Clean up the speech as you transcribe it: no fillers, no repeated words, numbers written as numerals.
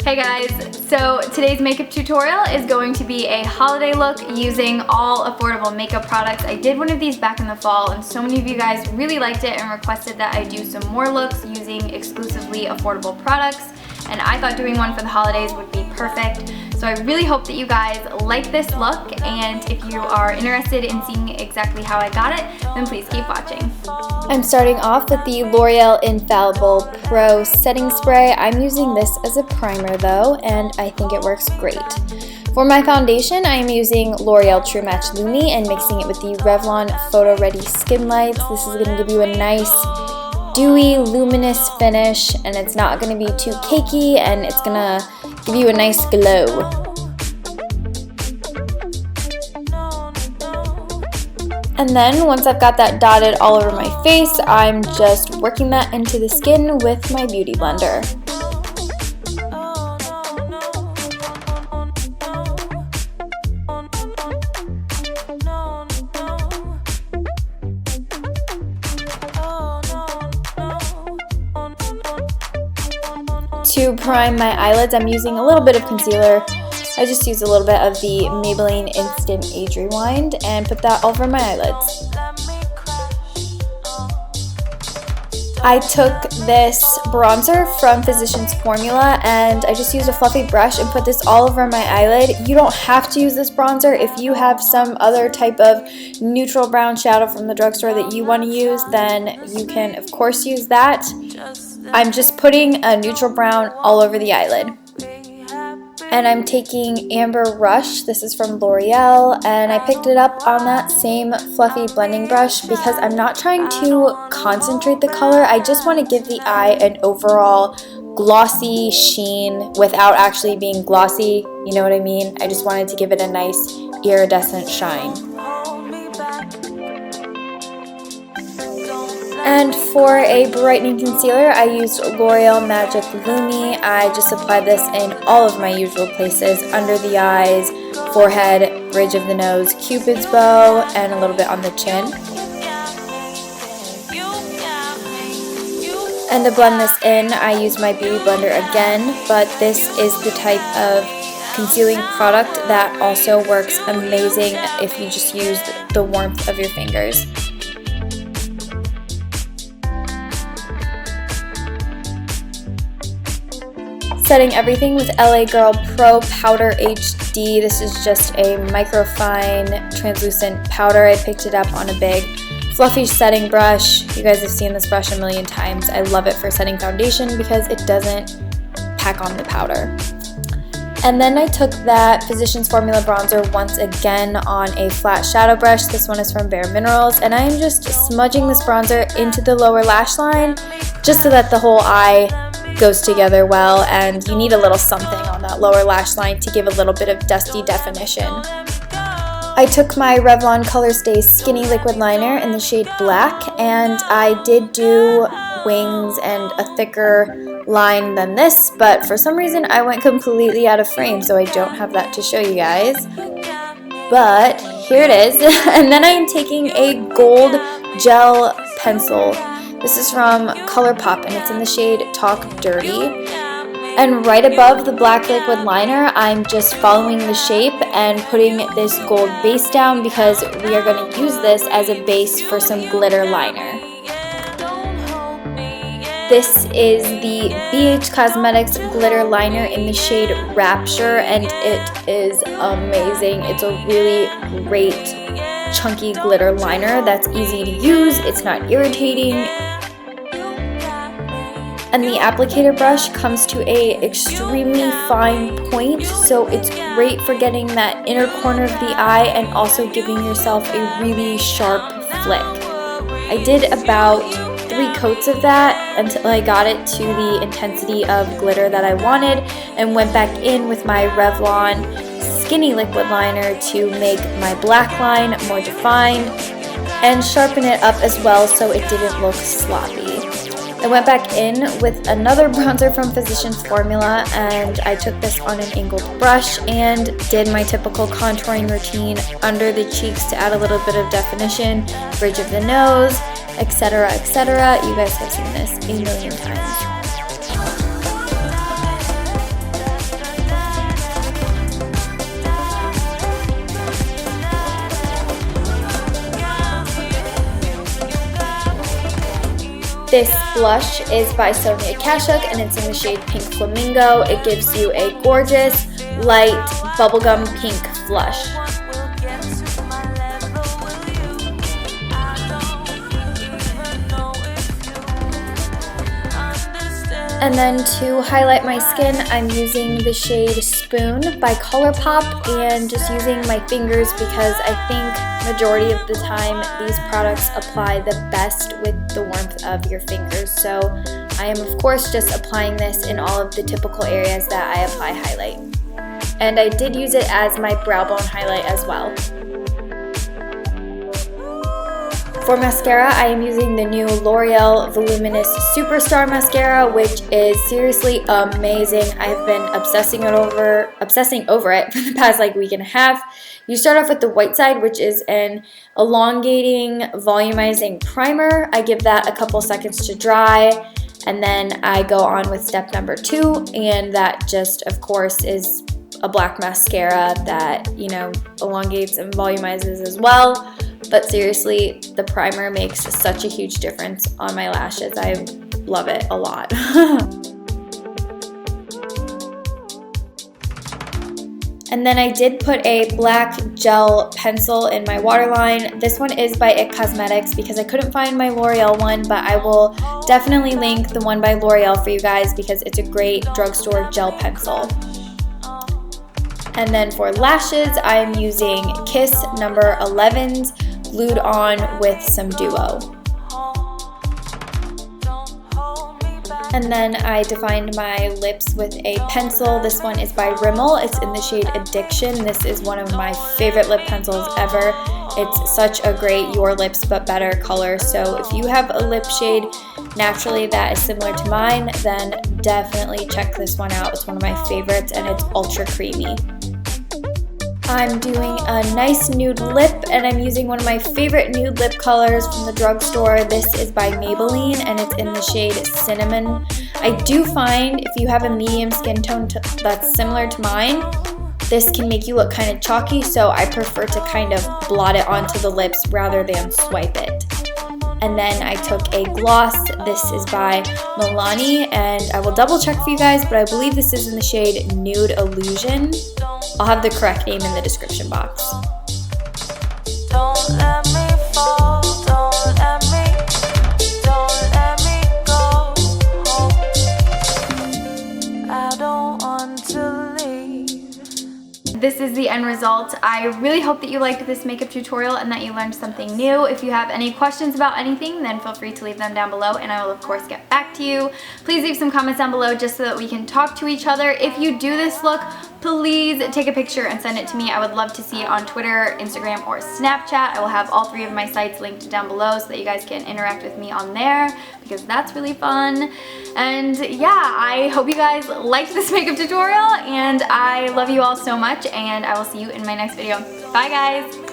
Hey guys, so today's makeup tutorial is going to be a holiday look using all affordable makeup products. I did one of these back in the fall and so many of you guys really liked it and requested that I do some more looks using exclusively affordable products, and I thought doing one for the holidays would be perfect. So I really hope that you guys like this look, and if you are interested in seeing exactly how I got it, then please keep watching. I'm starting off with the L'Oreal Infallible Pro Setting Spray. I'm using this as a primer though, and I think it works great. For my foundation, I'm using L'Oreal True Match Lumi and mixing it with the Revlon Photo Ready Skin Lights. This is going to give you a nice dewy, luminous finish, and it's not going to be too cakey, and it's going to give you a nice glow. And then once I've got that dotted all over my face, I'm just working that into the skin with my beauty blender. To prime my eyelids, I'm using a little bit of concealer. I just used a little bit of the Maybelline Instant Age Rewind and put that over my eyelids. I took this bronzer from Physicians Formula and I just used a fluffy brush and put this all over my eyelid. You don't have to use this bronzer. If you have some other type of neutral brown shadow from the drugstore that you want to use, then you can of course use that. I'm just putting a neutral brown all over the eyelid. And I'm taking Amber Rush, this is from L'Oreal, and I picked it up on that same fluffy blending brush because I'm not trying to concentrate the color. I just want to give the eye an overall glossy sheen without actually being glossy, you know what I mean? I just wanted to give it a nice iridescent shine. And for a brightening concealer, I used L'Oreal Magic Lumi. I just applied this in all of my usual places, under the eyes, forehead, bridge of the nose, Cupid's bow, and a little bit on the chin. And to blend this in, I used my beauty blender again, but this is the type of concealing product that also works amazing if you just use the warmth of your fingers. Setting everything with LA Girl Pro Powder HD. This is just a microfine translucent powder. I picked it up on a big fluffy setting brush. You guys have seen this brush a million times. I love it for setting foundation because it doesn't pack on the powder. And then I took that Physicians Formula bronzer once again on a flat shadow brush. This one is from Bare Minerals, and I'm just smudging this bronzer into the lower lash line just so that the whole eye goes together well, and you need a little something on that lower lash line to give a little bit of dusty definition. I took my Revlon Colorstay Skinny Liquid Liner in the shade Black, and I did do wings and a thicker line than this, but for some reason I went completely out of frame, so I don't have that to show you guys. But here it is. And then I am taking a gold gel pencil. This is from Colourpop and it's in the shade Talk Dirty. And right above the black liquid liner, I'm just following the shape and putting this gold base down because we are going to use this as a base for some glitter liner. This is the BH Cosmetics glitter liner in the shade Rapture, and it is amazing. It's a really great chunky glitter liner that's easy to use. It's not irritating. And the applicator brush comes to a extremely fine point, so it's great for getting that inner corner of the eye and also giving yourself a really sharp flick. I did about 3 coats of that until I got it to the intensity of glitter that I wanted, and went back in with my Revlon Skinny Liquid Liner to make my black line more defined and sharpen it up as well so it didn't look sloppy. I went back in with another bronzer from Physicians Formula, and I took this on an angled brush and did my typical contouring routine under the cheeks to add a little bit of definition, bridge of the nose, etc., etc. You guys have seen this a million times. This blush is by Sonia Kashuk and it's in the shade Pink Flamingo. It gives you a gorgeous, light, bubblegum pink flush. And then to highlight my skin, I'm using the shade Spoon by Colourpop and just using my fingers because I think majority of the time these products apply the best with the warmth of your fingers. So I am of course just applying this in all of the typical areas that I apply highlight. And I did use it as my brow bone highlight as well. For mascara, I am using the new L'Oreal Voluminous Superstar Mascara, which is seriously amazing. I've been obsessing over it for the past week and a half. You start off with the white side, which is an elongating, volumizing primer. I give that a couple seconds to dry, and then I go on with step number 2, and that just, of course, is a black mascara that, you know, elongates and volumizes as well. But seriously, the primer makes such a huge difference on my lashes. I love it a lot. And then I did put a black gel pencil in my waterline. This one is by IT Cosmetics because I couldn't find my L'Oreal one, but I will definitely link the one by L'Oreal for you guys because it's a great drugstore gel pencil. And then for lashes, I am using Kiss number 11's glued on with some Duo. And then I defined my lips with a pencil. This one is by Rimmel. It's in the shade Addiction. This is one of my favorite lip pencils ever. It's such a great Your Lips But Better color. So if you have a lip shade naturally that is similar to mine, then definitely check this one out. It's one of my favorites and it's ultra creamy. I'm doing a nice nude lip and I'm using one of my favorite nude lip colors from the drugstore. This is by Maybelline and it's in the shade Cinnamon. I do find if you have a medium skin tone that's similar to mine, this can make you look kind of chalky, so I prefer to kind of blot it onto the lips rather than swipe it. And then I took a gloss. This is by Milani, and I will double check for you guys, but I believe this is in the shade Nude Illusion. I'll have the correct name in the description box. Don't let me fall, don't let me go home. I don't want to leave. This is the end result. I really hope that you liked this makeup tutorial and that you learned something new. If you have any questions about anything, then feel free to leave them down below and I will of course get back to you. Please leave some comments down below just so that we can talk to each other. If you do this look, please take a picture and send it to me. I would love to see it on Twitter, Instagram, or Snapchat. I will have all 3 of my sites linked down below so that you guys can interact with me on there because that's really fun. And yeah, I hope you guys liked this makeup tutorial and I love you all so much and I will see you in my next video. Bye guys!